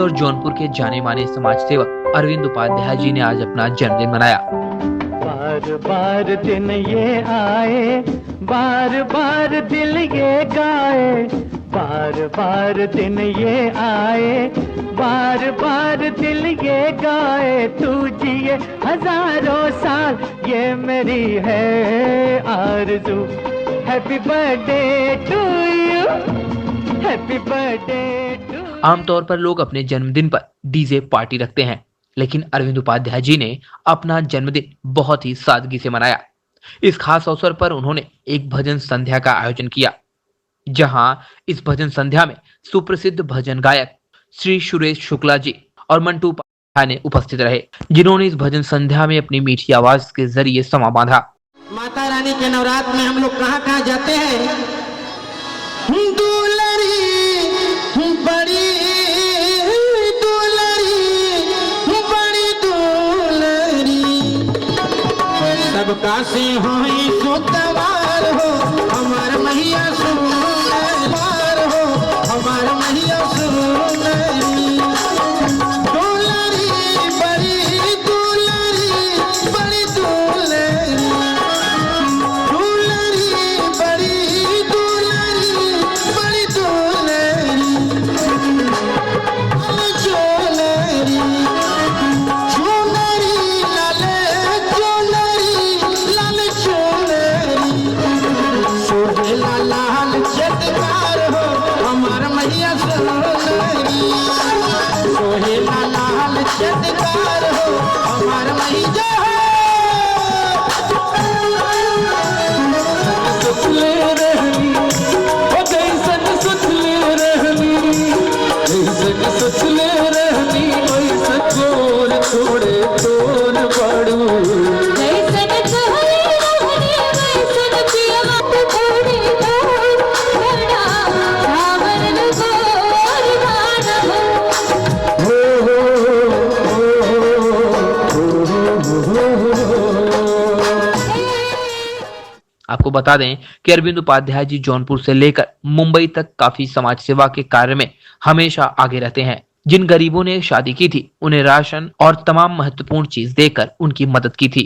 और जौनपुर के जाने माने समाज सेवक अरविंद उपाध्याय जी ने आज अपना जन्मदिन मनाया। बार बार दिन ये आए, बार बार दिल ये गाए, बार बार दिन ये आए, बार बार दिल ये गाए, तू जिए हजारों साल, ये मेरी है आरज़ू। Happy birthday to you, happy birthday to. आमतौर पर लोग अपने जन्मदिन पर डीजे पार्टी रखते हैं, लेकिन अरविंद उपाध्याय जी ने अपना जन्मदिन बहुत ही सादगी से मनाया। इस खास अवसर पर उन्होंने एक भजन संध्या का आयोजन किया, जहां इस भजन संध्या में सुप्रसिद्ध भजन गायक श्री सुरेश शुक्ला जी और मंटू उपाध्याय ने उपस्थित रहे, जिन्होंने इस भजन संध्या में अपनी मीठी आवाज के जरिए समा बांधा। माता रानी के नवरात्र में हम लोग कहाँ कहाँ जाते हैं। दुलरी बड़ी सबका से होई सुतवार हो, हमार मैया सुनवार हो, हमार मैया सुनरी। दुलरी बड़ी दुलरी, बड़ी दुलरी, दुलरी बड़ी दुलरी, बड़ी दुलरी, चोलरी चुनरी लाले लाल चटकार हो, हमार मैया सुनरी। सोहेला लाल चटकार हो, हमार मैया सुतले रहनी, ओ जैसन सुतले रहनी, जैसन सुतले रहनी, वैसन छोड़ छोड़े तोर बड़ू। आपको बता दें कि अरविंद उपाध्याय जी जौनपुर से लेकर मुंबई तक काफी समाज सेवा के कार्य में हमेशा आगे रहते हैं। जिन गरीबों ने शादी की थी, उन्हें राशन और तमाम महत्वपूर्ण चीज देकर उनकी मदद की थी।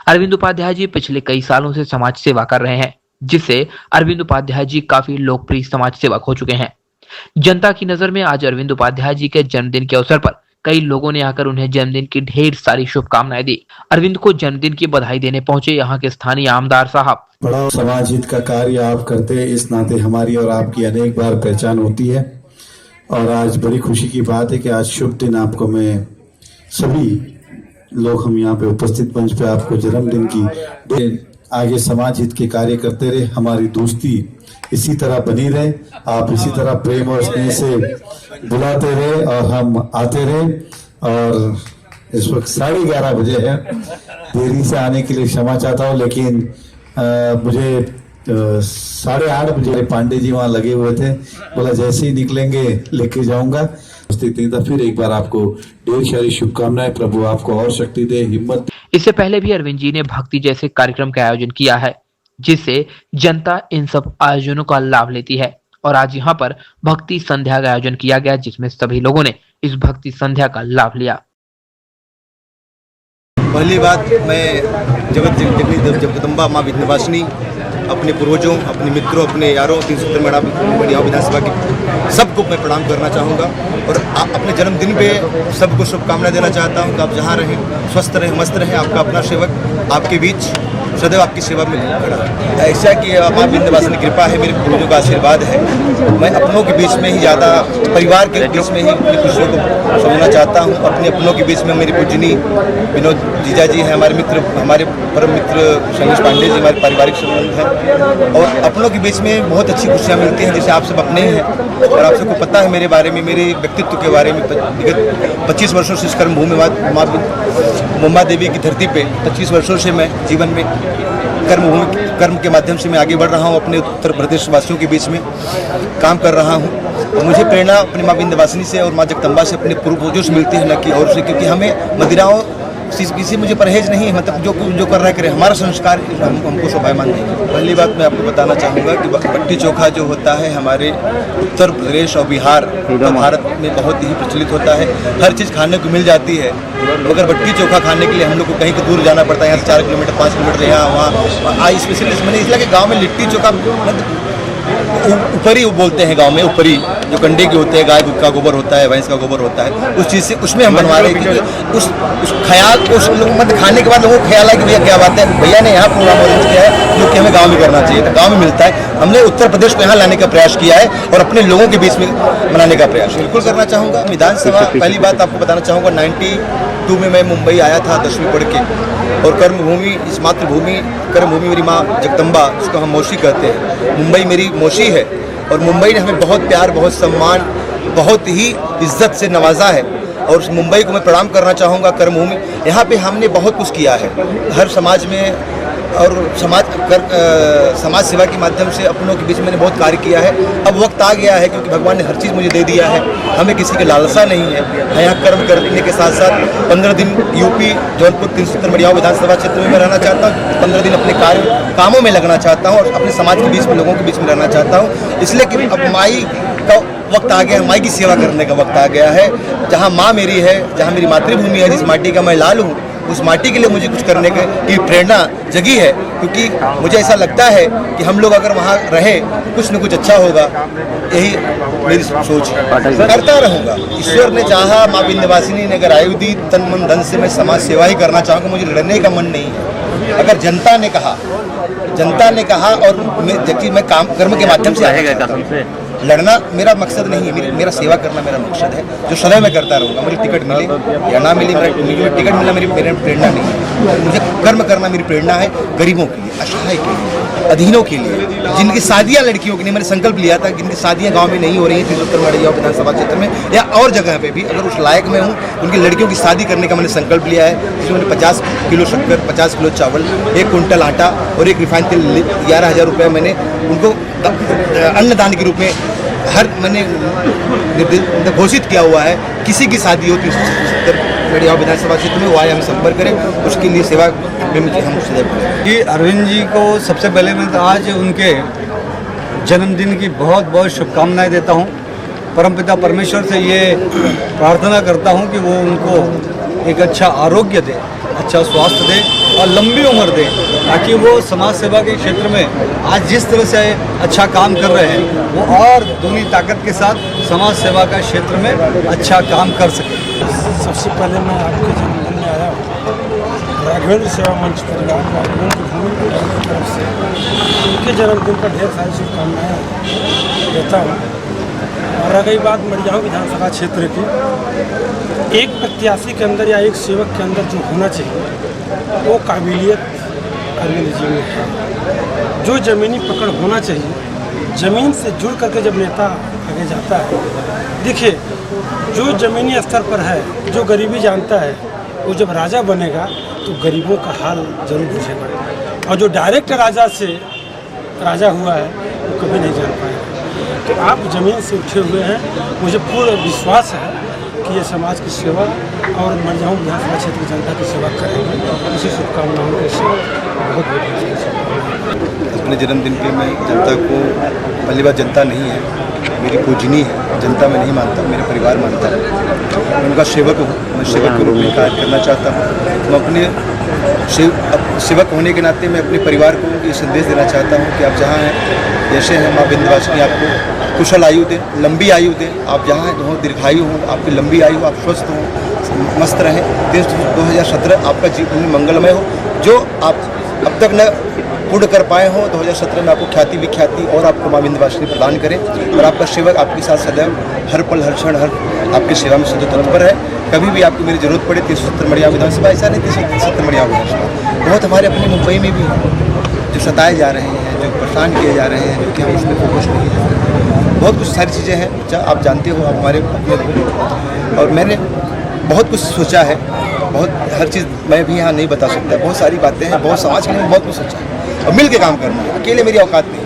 अरविंद उपाध्याय जी पिछले कई सालों से समाज सेवा कर रहे हैं, जिससे अरविंद उपाध्याय जी काफी लोकप्रिय समाज सेवक हो चुके हैं। जनता की नजर में आज अरविंद उपाध्याय जी के जन्मदिन के अवसर पर कई लोगों ने आकर उन्हें जन्मदिन की ढेर सारी शुभकामनाएं दी। अरविंद को जन्मदिन की बधाई देने पहुंचे यहाँ के स्थानीय आमदार साहब। बड़ा समाज हित का कार्य आप करते हैं, इस नाते हमारी और आपकी अनेक बार पहचान होती है। और आज बड़ी खुशी की बात है कि आज शुभ दिन आपको मैं सभी लोग हम यहाँ पे उपस्थित मंच पे आपको जन्मदिन की आगे समाज हित के कार्य करते रहे, हमारी दोस्ती इसी तरह बनी रहे, आप इसी तरह प्रेम और स्नेह से बुलाते रहे और हम आते रहे। और इस वक्त 11:30 बजे है, देरी से आने के लिए क्षमा चाहता हूँ, लेकिन मुझे 8:30 बजे पांडे जी वहाँ लगे हुए थे, बोला जैसे ही निकलेंगे लेके जाऊंगा। फिर एक बार आपको ढेर सारी शुभकामनाएं, प्रभु आपको और शक्ति दे, हिम्मत। इससे पहले भी अरविंद जी ने भक्ति जैसे कार्यक्रम का आयोजन किया है, जिससे जनता इन सब आयोजनों का लाभ लेती है। और आज यहाँ पर भक्ति संध्या का आयोजन किया गया, जिसमें सभी लोगों ने इस भक्ति संध्या का लाभ लिया। पहली बात, मैं जगदम्बा माँ विंध्यवासिनी अपने पूर्वजों, अपने मित्रों, अपने यारों, 370 बढ़िया विधानसभा के सबको मैं प्रणाम करना चाहूँगा। और अपने जन्मदिन पे सबको शुभकामनाएं देना चाहता हूँ कि आप जहाँ रहें स्वस्थ रहें, मस्त रहें। आपका अपना सेवक आपके बीच सदैव आपकी सेवा में खड़ा है। ऐसा कि माँ विंध्यवासिनी कृपा है, मेरे पूर्वजों का आशीर्वाद है। मैं अपनों के बीच में ही ज़्यादा, परिवार के बीच में ही अपनी खुशियों को समझना चाहता हूँ। अपने अपनों के बीच में मेरी पूजनी विनोद जीजा जी हैं, हमारे मित्र, हमारे परम मित्र शैलेश पांडे जी, हमारे पारिवारिक संबंध हैं। और अपनों के बीच में बहुत अच्छी खुशियाँ मिलती हैं, जैसे आप सब अपने हैं। और आप सबको पता है मेरे बारे में, मेरे व्यक्तित्व के बारे में। 25 वर्षों से इस कर्मभूमि माँ मुंबा देवी की धरती पे 25 वर्षों से मैं जीवन में कर्म के माध्यम से मैं आगे बढ़ रहा हूँ। अपने उत्तर प्रदेश वासियों के बीच में काम कर रहा हूँ। मुझे प्रेरणा अपनी माँ विंध्यवासिनी से और माँ जगदम्बा से, अपने पूर्वजों से मिलती है, न कि और से, क्योंकि हमें मदिराओं किसी मुझे परहेज नहीं है, मतलब जो कर रहा है करे, हमारा संस्कार हमको शोभायमान नहीं है। पहली बात मैं आपको बताना चाहूँगा कि बट्टी चोखा जो होता है हमारे उत्तर प्रदेश और बिहार तो भारत में बहुत ही प्रचलित होता है, हर चीज़ खाने को मिल जाती है। मगर बट्टी चोखा खाने के लिए हम लोग को कहीं दूर जाना पड़ता है, यहाँ से 4 किलोमीटर 5 किलोमीटर यहाँ वहाँ। स्पेशलिस्ट मैंने इसलिए कि गाँव में लिट्टी चोखा ऊपरी बोलते हैं, गांव में ऊपरी जो कंडे के होते हैं, गाय का गोबर होता है, भैंस का गोबर होता है, उस चीज़ से उसमें हम बनवा रहे हैं। उस ख्याल उस मतलब खाने के बाद लोगों को ख्याल है कि भैया क्या बात है, भैया ने यहाँ प्रोग्राम अरेंज किया है जो कि हमें गाँव में करना चाहिए, तो गाँव में मिलता है। हमने उत्तर प्रदेश को यहाँ लाने का प्रयास किया है और अपने लोगों के बीच में मनाने का प्रयास बिल्कुल करना चाहूँगा। विधानसभा पहली बात आपको बताना चाहूँगा, 92 में मैं मुंबई आया था 10वीं पढ़ के, और कर्मभूमि इस मातृभूमि कर्मभूमि मेरी माँ जगदम्बा, जिसको हम मौसी कहते हैं, मुंबई मेरी मौसी है। और मुंबई ने हमें बहुत प्यार, बहुत सम्मान, बहुत ही इज्जत से नवाजा है और उस मुंबई को मैं प्रणाम करना चाहूँगा। कर्मभूमि यहाँ पे हमने बहुत कुछ किया है, हर समाज में और समाज सेवा के माध्यम से अपनों के बीच मैंने बहुत कार्य किया है। अब वक्त आ गया है क्योंकि भगवान ने हर चीज़ मुझे दे दिया है, हमें किसी की लालसा नहीं है। मैं यहाँ कर्म करने के साथ साथ 15 दिन यूपी जौनपुर 370 मडियाओं विधानसभा क्षेत्र में मैं रहना चाहता हूँ। 15 दिन अपने कामों में लगना चाहता हूँ और अपने समाज के बीच में लोगों के बीच में रहना चाहता हूँ, इसलिए कि अब माई का वक्त आ गया है, माई की सेवा करने का वक्त आ गया है। जहाँ माँ मेरी है, जहाँ मेरी मातृभूमि है, जिस माटी का मैं लाल हूँ, उस माटी के लिए मुझे कुछ करने की प्रेरणा जगी है, क्योंकि मुझे ऐसा लगता है कि हम लोग अगर वहाँ रहे कुछ न कुछ अच्छा होगा, यही मेरी सोच है। करता रहूँगा, ईश्वर ने चाहा, माँ विंध्यवासिनी ने अगर आयु दी, तन मन धन से मैं समाज सेवा ही करना चाहूँगा। मुझे लड़ने का मन नहीं है। अगर जनता ने कहा और मैं काम कर्म के माध्यम से आएगा, लड़ना मेरा मकसद नहीं है, मेरा सेवा करना मेरा मकसद है, जो सदैव मैं करता रहूँगा। मुझे टिकट मिले या ना मिले, मुझे टिकट मिलना मेरी प्रेरणा नहीं है। मुझे कर्म करना मेरी प्रेरणा है, गरीबों के लिए, असहाय के लिए, अधीनों के लिए, जिनकी शादियाँ लड़कियों की नहीं, मैंने संकल्प लिया था जिनकी शादियाँ गाँव में नहीं हो रही हैं 370 मडियाओं विधानसभा क्षेत्र में या और जगह पे भी, अगर उस लायक में हूँ, उनकी लड़कियों की शादी करने का मैंने संकल्प लिया है। जिसमें मैंने 50 किलो शक्कर, 50 किलो चावल, 1 कुंटल आटा और 1 रिफाइंड तेल 11,000 रुपये मैंने उनको अन्नदान के रूप में हर मैंने घोषित किया हुआ है। किसी की शादी हो 370 मडियाओं विधानसभा क्षेत्र में, वो आए हमें संपर्क करें, उसके लिए सेवा में हम सदैव कि अरविंद जी को सबसे पहले मैं तो आज उनके जन्मदिन की बहुत बहुत शुभकामनाएं देता हूं। परमपिता परमेश्वर से ये प्रार्थना करता हूं कि वो उनको एक अच्छा आरोग्य दे, अच्छा स्वास्थ्य दे और लंबी उम्र दे, ताकि वो समाज सेवा के क्षेत्र में आज जिस तरह से अच्छा काम कर रहे हैं वो और दूनी ताकत के साथ समाज सेवा का क्षेत्र में अच्छा काम कर सके। सबसे पहले मैं आपके जन्मदिन में आया हूँ, राघवेंद्र सेवा मंच परिवार राघवेंद्र भूमि की तरफ से उनके जन्मदिन पर ढेर सारी शुभकामनाएँ देता हूँ। और रह गई बात मडियाओं विधानसभा क्षेत्र की, एक प्रत्याशी के अंदर या एक सेवक के अंदर जो होना चाहिए वो काबिलियत अरविंद जी में है। जो ज़मीनी पकड़ होना चाहिए, ज़मीन से जुड़ करके जब नेता आगे जाता है, देखिए जो ज़मीनी स्तर पर है, जो गरीबी जानता है, वो जब राजा बनेगा तो गरीबों का हाल जरूर बुझेगा। और जो डायरेक्ट राजा से राजा हुआ है वो कभी नहीं जान पाएगा। तो आप ज़मीन से उठे हुए हैं, मुझे पूर्ण विश्वास है कि ये समाज की सेवा और मडियाओं विधानसभा क्षेत्र की जनता की सेवा करेंगे। उसी शुभकामनाओं के साथ बहुत बहुत अपने जन्मदिन पे मैं जनता को, पहली बात जनता नहीं है, मेरी पूजनी है, जनता में नहीं मानता, मेरा परिवार मानता है। मैं उनका सेवक हूँ, मैं सेवक के रूप में कार्य करना चाहता हूँ। मैं अपने सेवक होने के नाते मैं अपने परिवार को ये संदेश देना चाहता हूँ कि आप जहाँ हैं, जैसे हैं, माँ विंध्यवासिनी आपको कुशल आयु दें, लंबी आयु दें। आप जहाँ हो दीर्घायु हो, आपकी लंबी आयु, आप स्वस्थ हों, मस्त रहें। 2017 आपका जीवन मंगलमय हो। जो आप अब तक न पूर्ण कर पाए हों, 2017 में आपको ख्याति विख्याति और आपको माँ विंध्यवासिनी प्रदान करें। और आपका सेवक आपके साथ सदैव हर पल हर क्षण हर आपकी सेवा में सदैव तत्पर है। कभी भी आपको मेरी जरूरत पड़े, 370 मडियाओं विधानसभा, ऐसा नहीं 370 मडियाओं विधानसभा, बहुत हमारे अपने मुंबई में भी जो सताए जा रहे हैं, जो परेशान किए जा रहे हैं, जो कि हम उसमें फोकस नहीं है। बहुत कुछ सारी चीज़ें हैं, आप जानते हो, आप हमारे अपने, और मैंने बहुत कुछ सोचा है, बहुत हर चीज़ मैं भी यहाँ नहीं बता सकता। बहुत सारी बातें हैं, बहुत समाज के लिए बहुत कुछ सोचा है और मिल के काम करना है। अकेले मेरी औकात नहीं।